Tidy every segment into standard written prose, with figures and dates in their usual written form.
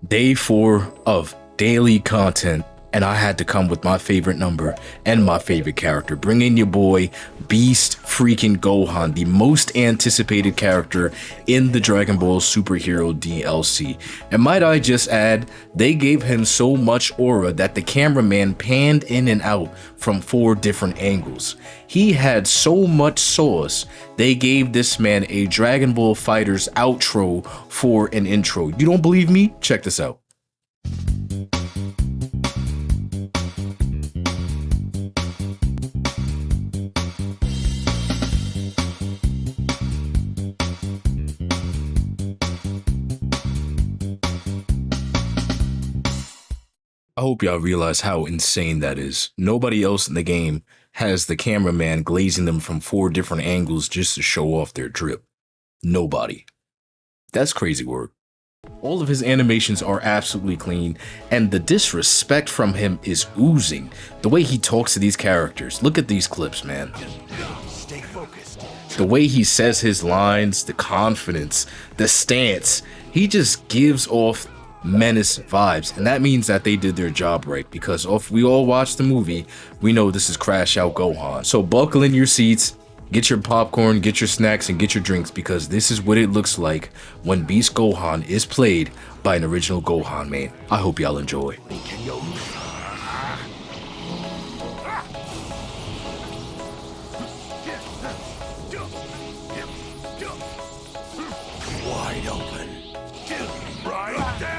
Day 4 of daily content, and I had to come with my favorite number and my favorite character. Bring in your boy, Beast freaking Gohan, the most anticipated character in the Dragon Ball Superhero DLC. And might I just add, they gave him so much aura that the cameraman panned in and out from 4 different angles. He had so much sauce, they gave this man a Dragon Ball FighterZ outro for an intro. You don't believe me? Check this out. I hope y'all realize how insane that is. Nobody else in the game has the cameraman glazing them from 4 different angles just to show off their drip. Nobody. That's crazy work. All of his animations are absolutely clean, and the disrespect from him is oozing. The way he talks to these characters. Look at these clips, man. Stay focused. The way he says his lines, the confidence, the stance. He just gives off menace vibes, and that means that they did their job right, because if we all watch the movie, we know this is Crash Out Gohan. So buckle in your seats, get your popcorn, get your snacks, and get your drinks, because this is what it looks like when Beast Gohan is played by an original Gohan, man. I hope y'all enjoy. Wide open. Right there.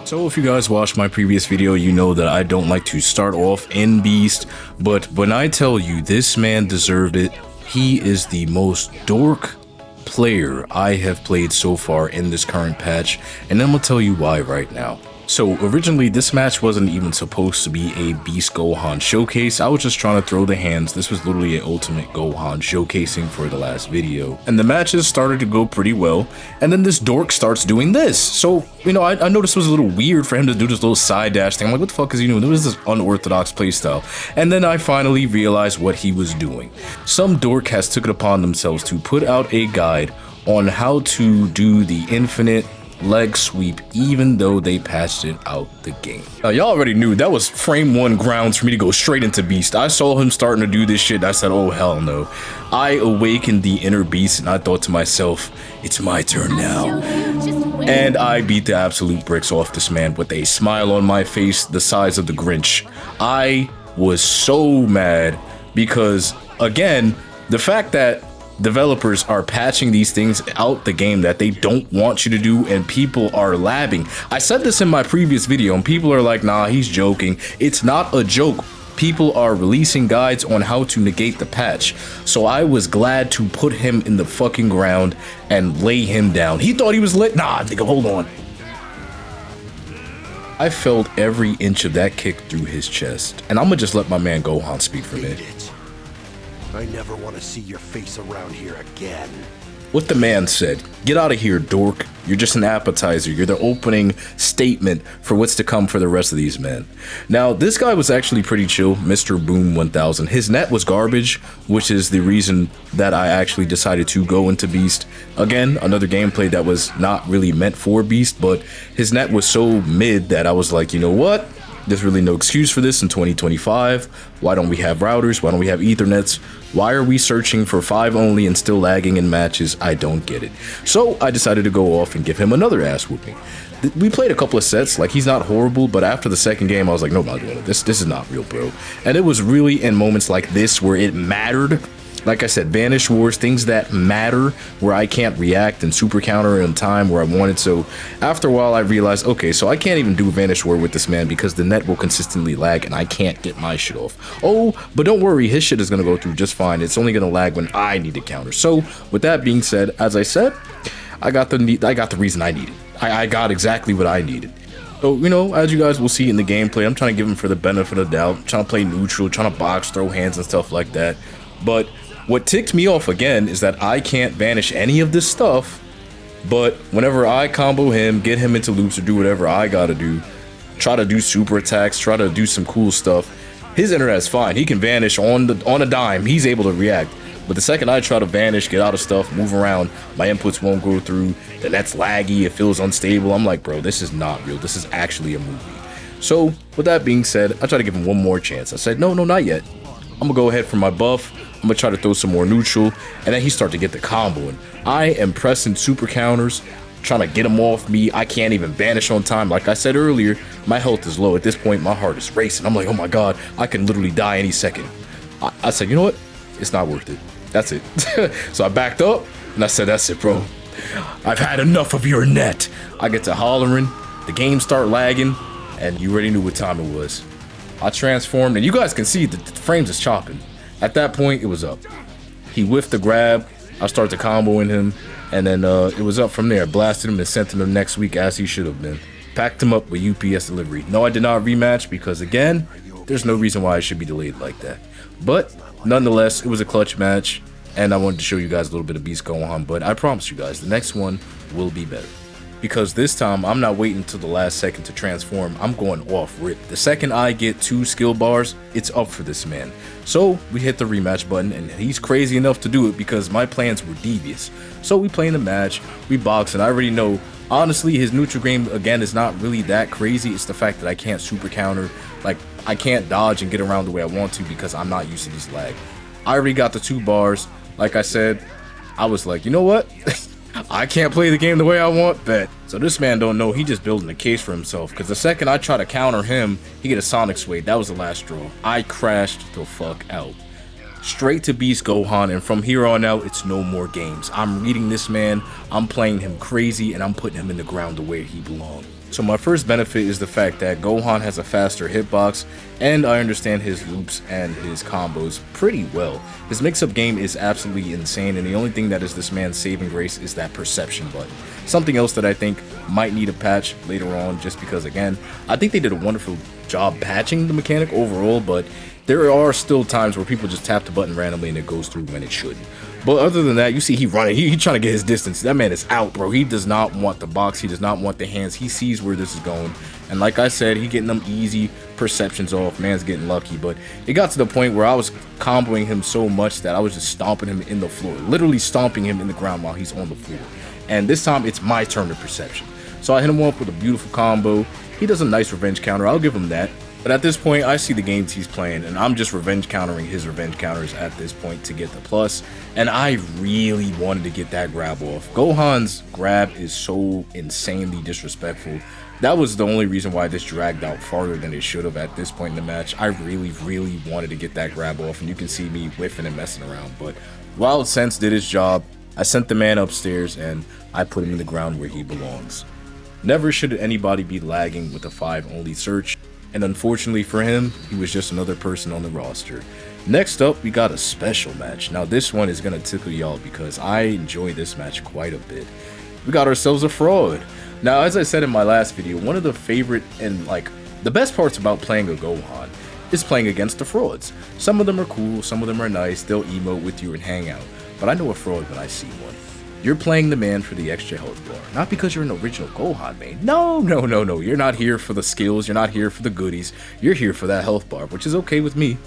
So if you guys watched my previous video, you know that I don't like to start off in Beast, but when I tell you this man deserved it, he is the most dork player I have played so far in this current patch, and I'm gonna tell you why right now. So originally this match wasn't even supposed to be a Beast Gohan showcase. I was just trying to throw the hands. This was literally an Ultimate Gohan showcasing for the last video. And the matches started to go pretty well. And then this dork starts doing this. So, you know, I noticed it was a little weird for him to do this little side dash thing. I'm like, what the fuck is he doing? There was this unorthodox playstyle. And then I finally realized what he was doing. Some dork has took it upon themselves to put out a guide on how to do the infinite leg sweep, even though they patched it out the game. Y'all already knew that was frame 1 grounds for me to go straight into Beast. I saw him starting to do this shit and I said, oh hell no. I awakened the inner Beast and I thought to myself, it's my turn now. And I beat the absolute bricks off this man with a smile on my face the size of the Grinch. I was so mad because, again, the fact that developers are patching these things out the game that they don't want you to do, and people are labbing. I said this in my previous video and people are like, nah, he's joking. It's not a joke. People are releasing guides on how to negate the patch. So I was glad to put him in the fucking ground and lay him down. He thought he was lit. Nah, nigga, hold on. I felt every inch of that kick through his chest. And I'm gonna just let my man Gohan speak for a minute. I never want to see your face around here again. What the man said, get out of here, dork. You're just an appetizer. You're the opening statement for what's to come for the rest of these men. Now, this guy was actually pretty chill, Mr. Boom 1000. His net was garbage, which is the reason that I actually decided to go into Beast. Again, another gameplay that was not really meant for Beast, but his net was so mid that I was like, you know what? There's really no excuse for this in 2025. Why don't we have routers? Why don't we have Ethernets? Why are we searching for 5 only and still lagging in matches? I don't get it. So I decided to go off and give him another ass whooping. We played a couple of sets, like he's not horrible, but after the second game I was like, no, I'm not doing it. This is not real, bro. And it was really in moments like this where it mattered. Like I said, Vanish Wars, things that matter, where I can't react and super counter in time where I wanted. So after a while I realized, okay, so I can't even do Vanish War with this man because the net will consistently lag and I can't get my shit off. Oh, but don't worry, his shit is gonna go through just fine. It's only gonna lag when I need to counter. So with that being said, as I said, I got the reason I needed. I got exactly what I needed. So, you know, as you guys will see in the gameplay, I'm trying to give him for the benefit of the doubt, I'm trying to play neutral, trying to box, throw hands and stuff like that. But what ticked me off again is that I can't vanish any of this stuff, but whenever I combo him, get him into loops or do whatever I gotta do, try to do super attacks, try to do some cool stuff, his internet's fine. He can vanish on a dime. He's able to react. But the second I try to vanish, get out of stuff, move around, my inputs won't go through, the net's laggy, it feels unstable. I'm like, bro, this is not real. This is actually a movie. So, with that being said, I try to give him one more chance. I said, no, not yet. I'm gonna go ahead for my buff. I'm gonna try to throw some more neutral. And then he started to get the combo. And I am pressing super counters, trying to get him off me. I can't even vanish on time. Like I said earlier, my health is low. At this point, my heart is racing. I'm like, oh my God, I can literally die any second. I said, you know what? It's not worth it. That's it. So I backed up and I said, that's it, bro. I've had enough of your net. I get to hollering, the game start lagging, and you already knew what time it was. I transformed, and you guys can see that the frames is chopping. At that point, it was up. He whiffed the grab. I started comboing him, and then it was up from there. Blasted him and sent him the next week as he should have been. Packed him up with UPS delivery. No, I did not rematch because, again, there's no reason why it should be delayed like that. But nonetheless, it was a clutch match, and I wanted to show you guys a little bit of Beast Gohan. But I promise you guys, the next one will be better. Because this time, I'm not waiting until the last second to transform. I'm going off rip. The second I get 2 skill bars, it's up for this man. So we hit the rematch button, and he's crazy enough to do it because my plans were devious. So we play in the match, we box, and I already know, honestly, his neutral game, again, is not really that crazy. It's the fact that I can't super counter. Like, I can't dodge and get around the way I want to because I'm not used to this lag. I already got the 2 bars. Like I said, I was like, you know what? I can't play the game the way I want, bet. So this man don't know, he just building a case for himself, because the second I try to counter him, he get a Sonic Sway. That was the last straw. I crashed the fuck out. Straight to Beast Gohan, and from here on out, it's no more games. I'm reading this man, I'm playing him crazy, and I'm putting him in the ground the way he belongs. So my first benefit is the fact that Gohan has a faster hitbox, and I understand his loops and his combos pretty well. His mix-up game is absolutely insane, and the only thing that is this man's saving grace is that perception button. Something else that I think might need a patch later on, just because, again, I think they did a wonderful job patching the mechanic overall, but there are still times where people just tap the button randomly and it goes through when it shouldn't. But other than that, you see he running. He trying to get his distance. That man is out, bro. He does not want the box. He does not want the hands. He sees where this is going. And like I said, he getting them easy perceptions off. Man's getting lucky. But it got to the point where I was comboing him so much that I was just stomping him in the floor. Literally stomping him in the ground while he's on the floor. And this time, it's my turn to perception. So I hit him up with a beautiful combo. He does a nice revenge counter. I'll give him that. But at this point, I see the games he's playing, and I'm just revenge countering his revenge counters at this point to get the plus. And I really wanted to get that grab off. Gohan's grab is so insanely disrespectful. That was the only reason why this dragged out farther than it should have at this point in the match. I really wanted to get that grab off, and you can see me whiffing and messing around. But Wild Sense did his job. I sent the man upstairs, and I put him in the ground where he belongs. Never should anybody be lagging with a 5-only search. And unfortunately for him, he was just another person on the roster. Next up, we got a special match. Now this one is gonna tickle y'all because I enjoy this match quite a bit. We got ourselves a fraud. Now, as I said in my last video, one of the favorite and like the best parts about playing a Gohan is playing against the frauds. Some of them are cool, some of them are nice, they'll emote with you and hang out. But I know a fraud when I see one. You're playing the man for the extra health bar, not because you're an original Gohan main. No. You're not here for the skills, you're not here for the goodies. You're here for that health bar, which is okay with me,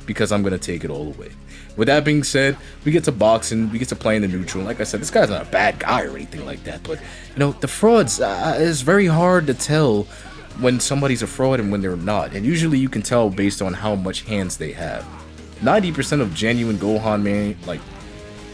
because I'm going to take it all away. With that being said, we get to boxing, we get to playing the neutral. Like I said, this guy's not a bad guy or anything like that, but, you know, the frauds, it's very hard to tell when somebody's a fraud and when they're not. And usually you can tell based on how much hands they have. 90% of genuine Gohan main,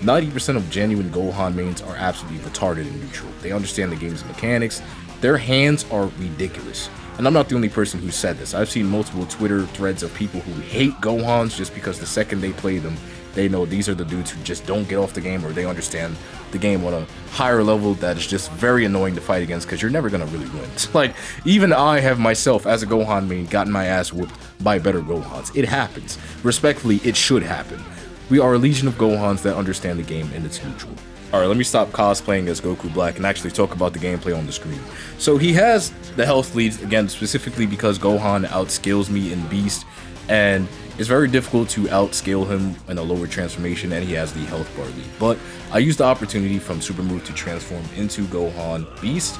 90% of genuine Gohan mains are absolutely retarded in neutral. They understand the game's mechanics. Their hands are ridiculous. And I'm not the only person who said this. I've seen multiple Twitter threads of people who hate Gohans just because the second they play them, they know these are the dudes who just don't get off the game, or they understand the game on a higher level that is just very annoying to fight against because you're never going to really win. Like, even I have myself, as a Gohan main, gotten my ass whooped by better Gohans. It happens. Respectfully, it should happen. We are a legion of Gohans that understand the game and it's neutral. Alright, let me stop cosplaying as Goku Black and actually talk about the gameplay on the screen. So he has the health leads, again, specifically because Gohan outscales me in Beast, and it's very difficult to outscale him in a lower transformation, and he has the health bar lead. But I used the opportunity from Super Move to transform into Gohan Beast,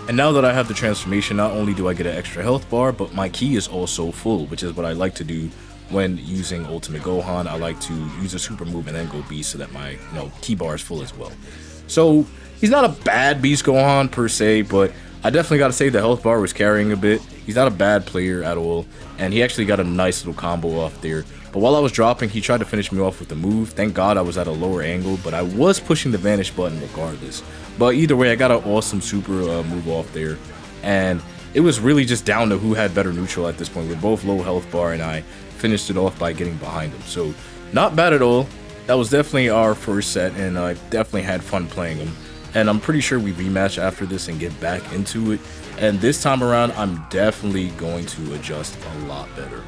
and now that I have the transformation, not only do I get an extra health bar, but my ki is also full, which is what I like to do when using Ultimate Gohan, I like to use a super move and then go Beast so that my key bar is full as well. So he's not a bad Beast Gohan per se, but I definitely got to say the health bar was carrying a bit. He's not a bad player at all, and he actually got a nice little combo off there. But while I was dropping, he tried to finish me off with the move. Thank God I was at a lower angle, but I was pushing the vanish button regardless. But either way, I got an awesome super move off there, and it was really just down to who had better neutral at this point. We're both low health bar, and I finished it off by getting behind him. So not bad at all. That was definitely our first set, and I definitely had fun playing him. And I'm pretty sure we rematch after this and get back into it. And this time around, I'm definitely going to adjust a lot better.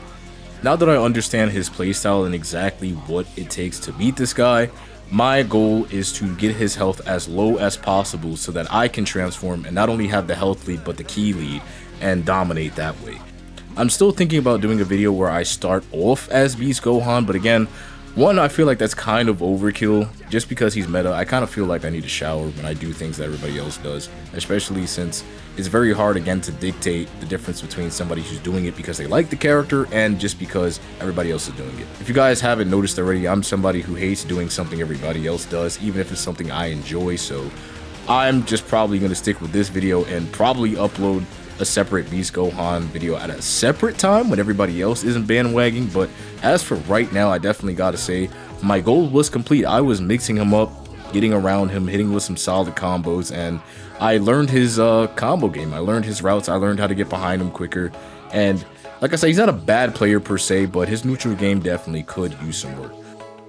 Now that I understand his playstyle and exactly what it takes to beat this guy, my goal is to get his health as low as possible so that I can transform and not only have the health lead but the key lead and dominate that way. I'm still thinking about doing a video where I start off as Beast Gohan, but again, one, I feel like that's kind of overkill. Just because he's meta, I kind of feel like I need to shower when I do things that everybody else does, especially since it's very hard again to dictate the difference between somebody who's doing it because they like the character and just because everybody else is doing it. If you guys haven't noticed already, I'm somebody who hates doing something everybody else does, even if it's something I enjoy, so I'm just probably going to stick with this video and probably upload a separate Beast Gohan video at a separate time when everybody else isn't bandwagging. But as for right now, I definitely gotta say my goal was complete. I was mixing him up, getting around him, hitting with some solid combos, and I learned his combo game. I learned his routes. I learned how to get behind him quicker. And like I said, he's not a bad player per se, but his neutral game definitely could use some work.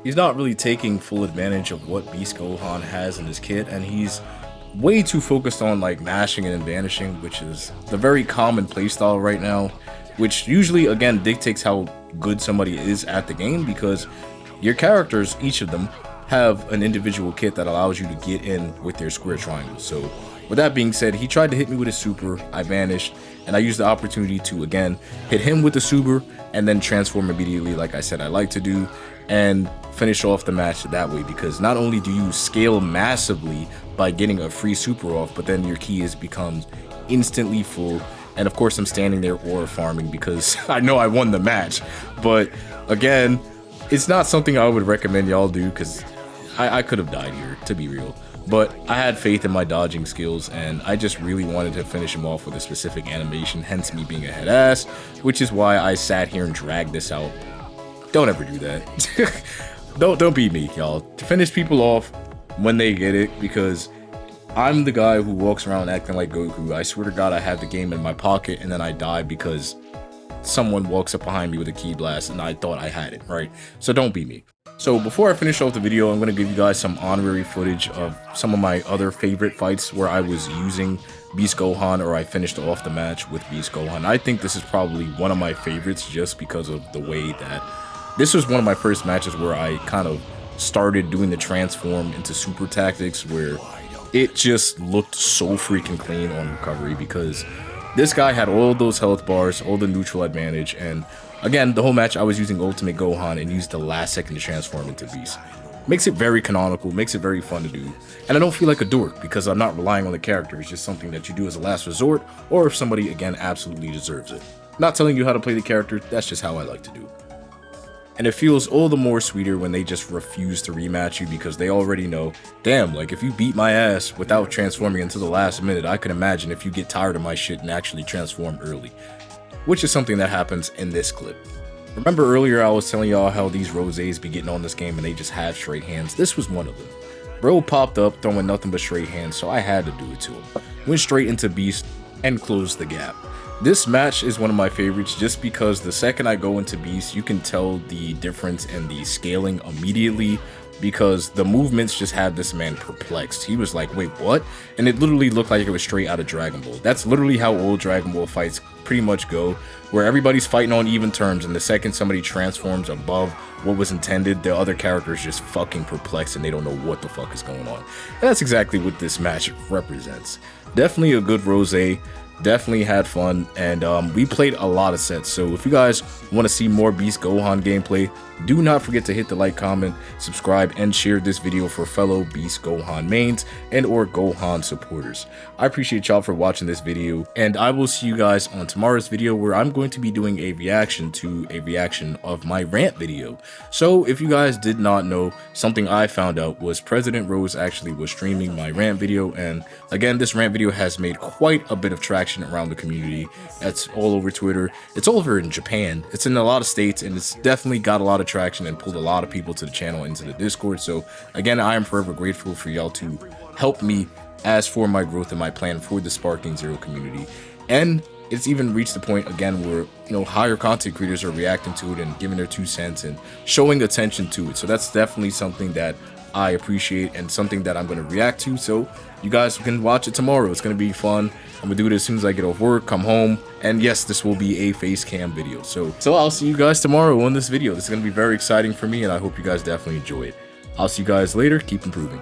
He's not really taking full advantage of what Beast Gohan has in his kit, and he's way too focused on like mashing and vanishing, which is the very common playstyle right now, which usually again dictates how good somebody is at the game, because your characters, each of them, have an individual kit that allows you to get in with their square triangles. So with that being said, he tried to hit me with a super, I vanished, and I used the opportunity to again hit him with the super and then transform immediately like I said I like to do, and finish off the match that way, because not only do you scale massively by getting a free super off, but then your key is becomes instantly full. And of course I'm standing there aura farming because I know I won the match, but again, it's not something I would recommend y'all do, because I could have died here, to be real. But I had faith in my dodging skills, and I just really wanted to finish him off with a specific animation, hence me being a head ass, which is why I sat here and dragged this out. Don't ever do that. Don't beat me, y'all. To finish people off when they get it, because I'm the guy who walks around acting like Goku. I swear to God, I have the game in my pocket and then I die because someone walks up behind me with a ki blast and I thought I had it, right? So don't be me. So before I finish off the video, I'm going to give you guys some honorary footage of some of my other favorite fights where I was using Beast Gohan, or I finished off the match with Beast Gohan. I think this is probably one of my favorites just because of the way that this was one of my first matches where I kind of started doing the transform into super tactics, where it just looked so freaking clean on recovery, because this guy had all those health bars, all the neutral advantage, and again, the whole match I was using Ultimate Gohan and used the last second to transform into Beast. Makes it very canonical, makes it very fun to do, and I don't feel like a dork because I'm not relying on the character. It's just something that you do as a last resort, or if somebody, again, absolutely deserves it. Not telling you how to play the character, that's just how I like to do. And it feels all the more sweeter when they just refuse to rematch you, because they already know, damn, like if you beat my ass without transforming until the last minute, I can imagine if you get tired of my shit and actually transform early. Which is something that happens in this clip. Remember earlier I was telling y'all how these rosés be getting on this game and they just have straight hands? This was one of them. Bro popped up throwing nothing but straight hands, so I had to do it to him. Went straight into Beast and closed the gap. This match is one of my favorites just because the second I go into Beast, you can tell the difference in the scaling immediately, because the movements just had this man perplexed. He was like, wait, what? And it literally looked like it was straight out of Dragon Ball. That's literally how old Dragon Ball fights pretty much go, where everybody's fighting on even terms, and the second somebody transforms above what was intended, the other character is just fucking perplexed and they don't know what the fuck is going on. And that's exactly what this match represents. Definitely a good rosé. Definitely had fun, and we played a lot of sets. So if you guys want to see more Beast Gohan gameplay, Do not forget to hit the like, comment, subscribe, and share this video for fellow Beast Gohan mains and or Gohan supporters. I appreciate y'all for watching this video, and I will see you guys on tomorrow's video where I'm going to be doing a reaction to a reaction of my rant video. So if you guys did not know, something I found out was President Rose actually was streaming my rant video, and again, this rant video has made quite a bit of traction around the community. It's all over Twitter, it's all over in Japan, it's in a lot of states, and it's definitely got a lot of traction and pulled a lot of people to the channel into the Discord. So again, I am forever grateful for y'all to help me as for my growth and my plan for the Sparking Zero community. And it's even reached the point again where, you know, higher content creators are reacting to it and giving their 2 cents and showing attention to it. So that's definitely something that I appreciate and something that I'm going to react to. So you guys can watch it tomorrow. It's going to be fun. I'm going to do it as soon as I get off work, come home. And yes, this will be a face cam video. So I'll see you guys tomorrow on this video. This is going to be very exciting for me, and I hope you guys definitely enjoy it. I'll see you guys later. Keep improving.